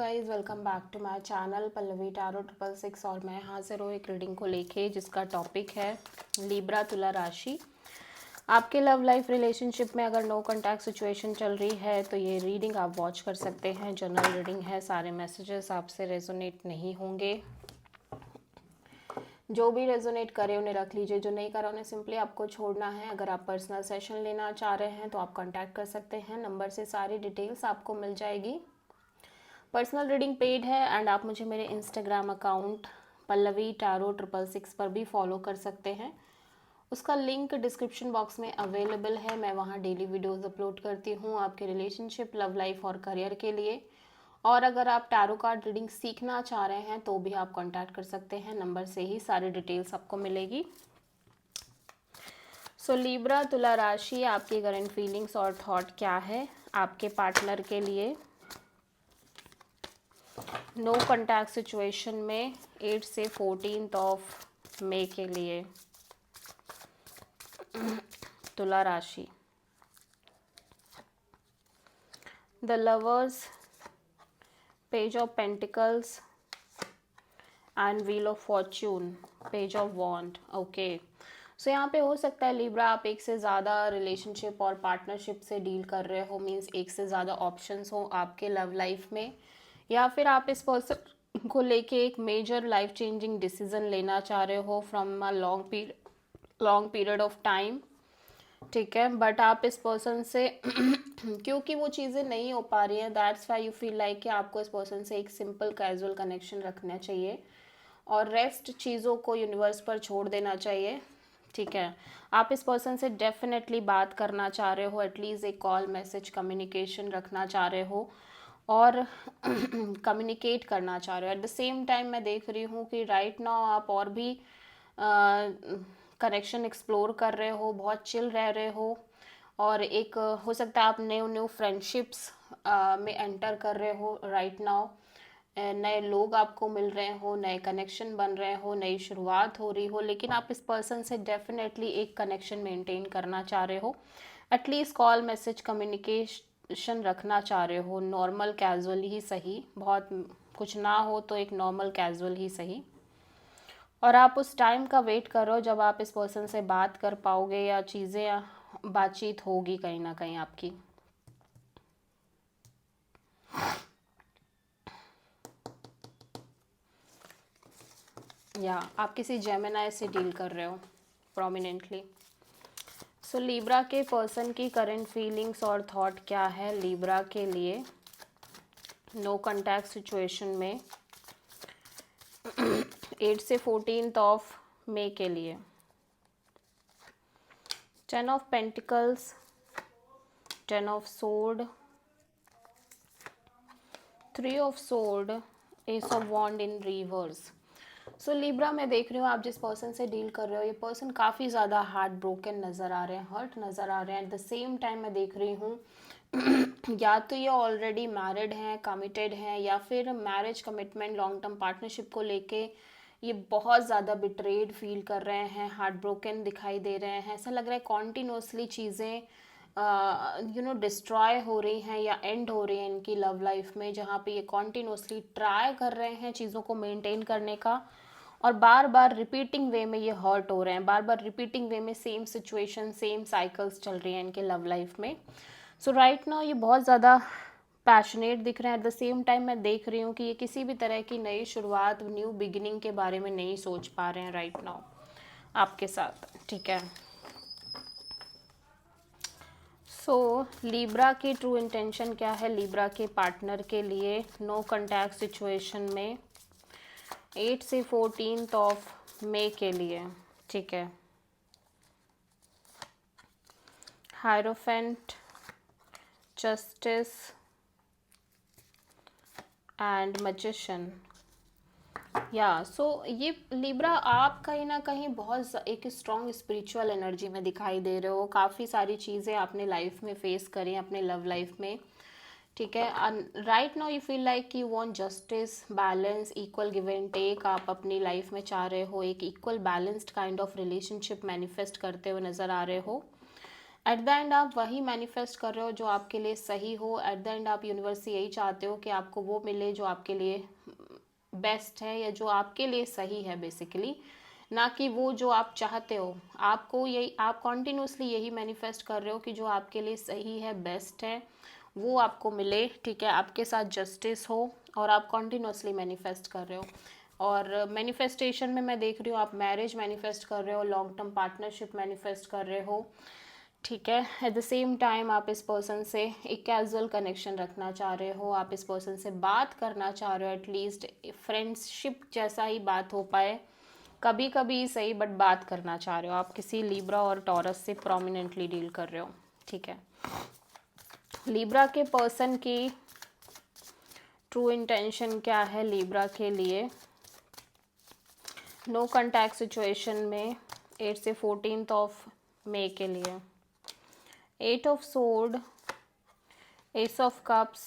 Guys welcome back to my channel Pallavi tarot 666 और मैं हाजिर हूँ एक रीडिंग को लेके जिसका टॉपिक है लिब्रा तुला राशि। आपके लव लाइफ रिलेशनशिप में अगर नो कॉन्टैक्ट सिचुएशन चल रही है तो ये रीडिंग आप वॉच कर सकते हैं। जनरल रीडिंग है, सारे मैसेजेस आपसे रेजोनेट नहीं होंगे। जो भी रेजोनेट करे उन्हें रख लीजिए, जो नहीं करा उन्हें सिंपली आपको छोड़ना है। अगर आप पर्सनल सेशन लेना चाह रहे हैं तो आप कॉन्टैक्ट कर सकते हैं, नंबर से सारी डिटेल्स आपको मिल जाएगी। पर्सनल रीडिंग पेड है एंड आप मुझे मेरे इंस्टाग्राम अकाउंट पल्लवी टैरो 666 पर भी फॉलो कर सकते हैं। उसका लिंक डिस्क्रिप्शन बॉक्स में अवेलेबल है। मैं वहाँ डेली वीडियोस अपलोड करती हूँ आपके रिलेशनशिप, लव लाइफ और करियर के लिए। और अगर आप टैरो कार्ड रीडिंग सीखना चाह रहे हैं तो भी आप कांटेक्ट कर सकते हैं, नंबर से ही सारी डिटेल्स आपको मिलेगी। सो लिब्रा तुला राशि, आपकी करंट फीलिंग्स और थॉट क्या है आपके पार्टनर के लिए नो कॉन्टैक्ट सिचुएशन में 8 से 14 ऑफ मई के लिए। तुला राशि, the lovers, page of pentacles and wheel of fortune, page of wand. Okay, so यहाँ पे हो सकता है लिब्रा आप एक से ज़्यादा रिलेशनशिप और पार्टनरशिप से डील कर रहे हो, मीन्स एक से ज़्यादा ऑप्शंस हो आपके लव लाइफ में, या फिर आप इस पर्सन को लेके एक मेजर लाइफ चेंजिंग डिसीजन लेना चाह रहे हो from a long period of time. ठीक है, बट आप इस पर्सन से क्योंकि वो चीज़ें नहीं हो पा रही हैं, that's why you feel like कि आपको इस पर्सन से एक सिंपल कैजुअल कनेक्शन रखना चाहिए और रेस्ट चीज़ों को यूनिवर्स पर छोड़ देना चाहिए। ठीक है, आप इस पर्सन से डेफिनेटली बात करना चाह रहे हो, एटलीस्ट एक कॉल मैसेज कम्युनिकेशन रखना चाह रहे हो और कम्युनिकेट करना चाह रहे हो। एट द सेम टाइम मैं देख रही हूँ कि राइट नाउ आप और भी कनेक्शन एक्सप्लोर कर रहे हो, बहुत चिल रह रहे हो और एक हो सकता है आप न्यू न्यू फ्रेंडशिप्स में एंटर कर रहे हो राइट नाउ। नए लोग आपको मिल रहे हो, नए कनेक्शन बन रहे हो, नई शुरुआत हो रही हो, लेकिन आप इस पर्सन से डेफिनेटली एक कनेक्शन मेंटेन करना चाह रहे हो, एटलीस्ट कॉल मैसेज कम्युनिकेशन रखना चाह रहे हो, नॉर्मल कैजुअल ही सही, बहुत कुछ ना हो तो एक नॉर्मल कैजुअल ही सही। और आप उस टाइम का वेट करो जब आप इस पर्सन से बात कर पाओगे या चीज़ें बातचीत होगी कहीं ना कहीं आपकी। या आप किसी जेमिनाई से डील कर रहे हो प्रोमिनेंटली। सो लिब्रा के पर्सन की करंट फीलिंग्स और थॉट क्या है लिब्रा के लिए नो कॉन्टैक्ट सिचुएशन में 8 से 14 ऑफ मई के लिए। 10 of pentacles, 10 of sword, 3 of sword, ace of wand in reverse. So Libra मैं देख रही हूँ आप जिस पर्सन से डील कर रहे हो ये पर्सन काफ़ी ज़्यादा हार्ट ब्रोकन नज़र आ रहे हैं, हर्ट नज़र आ रहे हैं। एट द सेम टाइम मैं देख रही हूँ या तो ये ऑलरेडी मैरिड हैं, कमिटेड हैं, या फिर marriage commitment long term partnership को लेके ये बहुत ज़्यादा बिट्रेड फील कर रहे हैं, हार्ट ब्रोकन दिखाई दे रहे हैं। ऐसा लग रहा है कॉन्टिन्यूसली चीज़ें डिस्ट्रॉय हो रही हैं या एंड हो रही हैं इनकी लव लाइफ में, जहाँ पे ये कॉन्टिन्यूसली ट्राई कर रहे हैं चीज़ों को मेंटेन करने का और बार बार रिपीटिंग वे में ये हर्ट हो रहे हैं, बार बार रिपीटिंग वे में सेम सिचुएशन, सेम साइकिल्स चल रही हैं इनके लव लाइफ में। सो राइट नाउ ये बहुत ज़्यादा पैशनेट दिख रहे हैं। एट द सेम टाइम मैं देख रही हूँ कि ये किसी भी तरह की नई शुरुआत, न्यू बिगिनिंग के बारे में नहीं सोच पा रहे हैं राइट नाउ आपके साथ। ठीक है, सो लिब्रा की ट्रू इंटेंशन क्या है लिब्रा के पार्टनर के लिए नो कॉन्टैक्ट सिचुएशन में 8 से 14 ऑफ मई के लिए। ठीक है, हायरोफेंट, जस्टिस एंड मैजिशियन। या सो ये लिब्रा आप कहीं ना कहीं बहुत एक स्ट्रॉन्ग स्पिरिचुअल एनर्जी में दिखाई दे रहे हो। काफ़ी सारी चीज़ें आपने लाइफ में फेस करी अपने लव लाइफ में। ठीक है, right now you feel like you want justice, balance, equal give and take. आप अपनी लाइफ में चाह रहे हो एक equal balanced kind of relationship manifest करते हुए नज़र आ रहे हो। एट द एंड आप वही मैनिफेस्ट कर रहे हो जो आपके लिए सही हो। एट द एंड आप यूनिवर्स से यही चाहते हो कि आपको वो मिले जो आपके लिए बेस्ट है या जो आपके लिए सही है बेसिकली, ना कि वो जो आप चाहते हो। आपको यही, आप कॉन्टिन्यूसली यही मैनिफेस्ट कर रहे हो कि जो आपके लिए सही है, बेस्ट है, वो आपको मिले, ठीक है, आपके साथ जस्टिस हो, और आप कॉन्टिन्यूसली मैनिफेस्ट कर रहे हो। और मैनिफेस्टेशन में मैं देख रही हूँ आप मैरिज मैनिफेस्ट कर रहे हो, लॉन्ग टर्म पार्टनरशिप मैनिफेस्ट कर रहे हो, ठीक है। एट द सेम टाइम आप इस पर्सन से एक कैजुअल कनेक्शन रखना चाह रहे हो, आप इस पर्सन से बात करना चाह रहे हो, एटलीस्ट फ्रेंडशिप जैसा ही बात हो पाए, कभी कभी सही, बट बात करना चाह रहे हो। आप किसी लिब्रा और टॉरस से प्रोमिनेंटली डील कर रहे हो, ठीक है। लिब्रा के पर्सन की ट्रू इंटेंशन क्या है लिब्रा के लिए? नो कॉन्टैक्ट सिचुएशन में 8 से 14 ऑफ मई के लिए। 8 of sword, ace of cups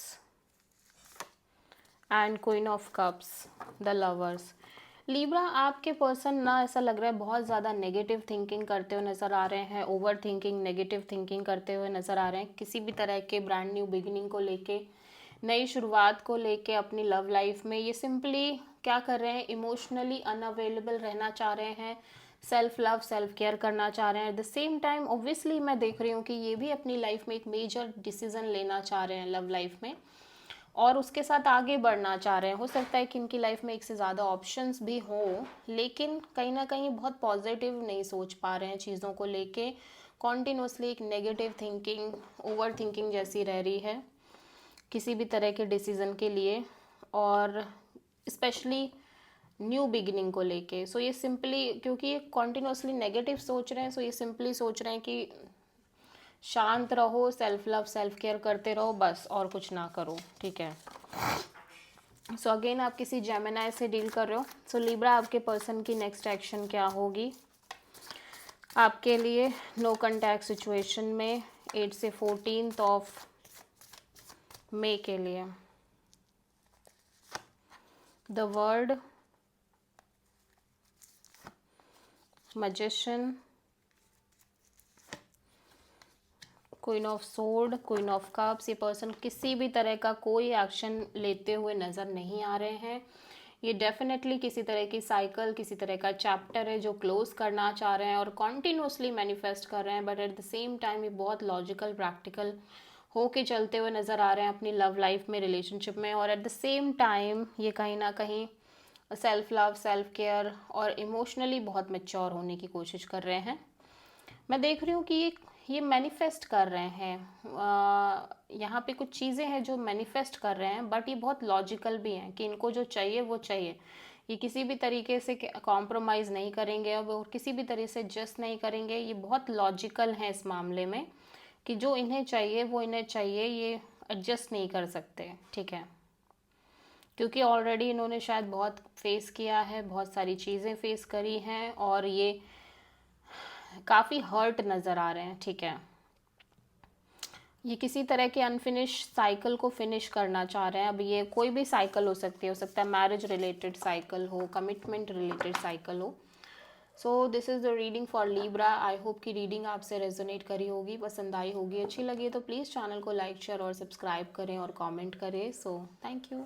and queen of cups, the lovers. Libra, आपके पर्सन ना ऐसा लग रहा है बहुत ज़्यादा नेगेटिव थिंकिंग करते हुए नज़र आ रहे हैं, ओवर थिंकिंग, नेगेटिव थिंकिंग करते हुए नज़र आ रहे हैं, किसी भी तरह के ब्रांड न्यू बिगिनिंग को लेके, नई शुरुआत को लेके अपनी लव लाइफ में। ये सिंपली क्या कर रहे हैं, इमोशनली अनअवेलेबल रहना चाह रहे हैं, सेल्फ लव, सेल्फ केयर करना चाह रहे हैं। At the same time obviously मैं देख रही हूँ कि ये भी अपनी लाइफ में एक मेजर डिसीजन लेना चाह रहे हैं लव लाइफ में, और उसके साथ आगे बढ़ना चाह रहे हैं। हो सकता है कि इनकी लाइफ में एक से ज़्यादा ऑप्शंस भी हों, लेकिन कहीं ना कहीं बहुत पॉजिटिव नहीं सोच पा रहे हैं चीज़ों को लेके। कॉन्टिन्यूसली एक नेगेटिव थिंकिंग, ओवर थिंकिंग जैसी रह रही है किसी भी तरह के डिसीज़न के लिए, और स्पेशली न्यू बिगिनिंग को लेके। सो ये सिंपली, क्योंकि ये कॉन्टिन्यूसली नेगेटिव सोच रहे हैं, सो ये सिंपली सोच रहे हैं कि शांत रहो, सेल्फ लव, सेल्फ केयर करते रहो, बस और कुछ ना करो, ठीक है। सो अगेन आप किसी जेमिनाई से डील कर रहे हो। सो लिब्रा, आपके पर्सन की नेक्स्ट एक्शन क्या होगी आपके लिए नो कॉन्टैक्ट सिचुएशन में 8 से 14 ऑफ मई के लिए? The world, magician, queen of sword, queen of cups. ये पर्सन किसी भी तरह का कोई एक्शन लेते हुए नज़र नहीं आ रहे हैं। ये डेफिनेटली किसी तरह की साइकिल, किसी तरह का चैप्टर है जो क्लोज करना चाह रहे हैं और कॉन्टिन्यूसली मैनिफेस्ट कर रहे हैं, but at the same time ये बहुत लॉजिकल, प्रैक्टिकल होके चलते हुए नज़र आ रहे हैं अपनी लव लाइफ में, रिलेशनशिप में। और एट द सेम टाइम ये कहीं ना कहीं सेल्फ लव, सेल्फ केयर और इमोशनली बहुत मैच्योर होने की कोशिश कर रहे हैं। मैं देख रही हूँ कि ये मैनिफेस्ट कर रहे हैं, यहाँ पे कुछ चीज़ें हैं जो मैनिफेस्ट कर रहे हैं, बट ये बहुत लॉजिकल भी हैं कि इनको जो चाहिए वो चाहिए। ये किसी भी तरीके से कॉम्प्रोमाइज़ नहीं करेंगे अब, और किसी भी तरह से जस्ट नहीं करेंगे। ये बहुत लॉजिकल हैं इस मामले में कि जो इन्हें चाहिए वो इन्हें चाहिए, ये एडजस्ट नहीं कर सकते, ठीक है। क्योंकि ऑलरेडी इन्होंने शायद बहुत फेस किया है, बहुत सारी चीज़ें फेस करी हैं, और ये काफ़ी हर्ट नज़र आ रहे हैं, ठीक है। ये किसी तरह के अनफिनिश साइकिल को फिनिश करना चाह रहे हैं। अब ये कोई भी साइकिल हो सकती है, हो सकता है मैरिज रिलेटेड साइकिल हो, कमिटमेंट रिलेटेड साइकिल हो। So this is the reading for Libra. I hope कि रीडिंग आपसे रेजोनेट करी होगी, पसंद आई होगी, अच्छी लगी तो प्लीज़ चैनल को लाइक, शेयर और सब्सक्राइब करें और कमेंट करें। So thank you.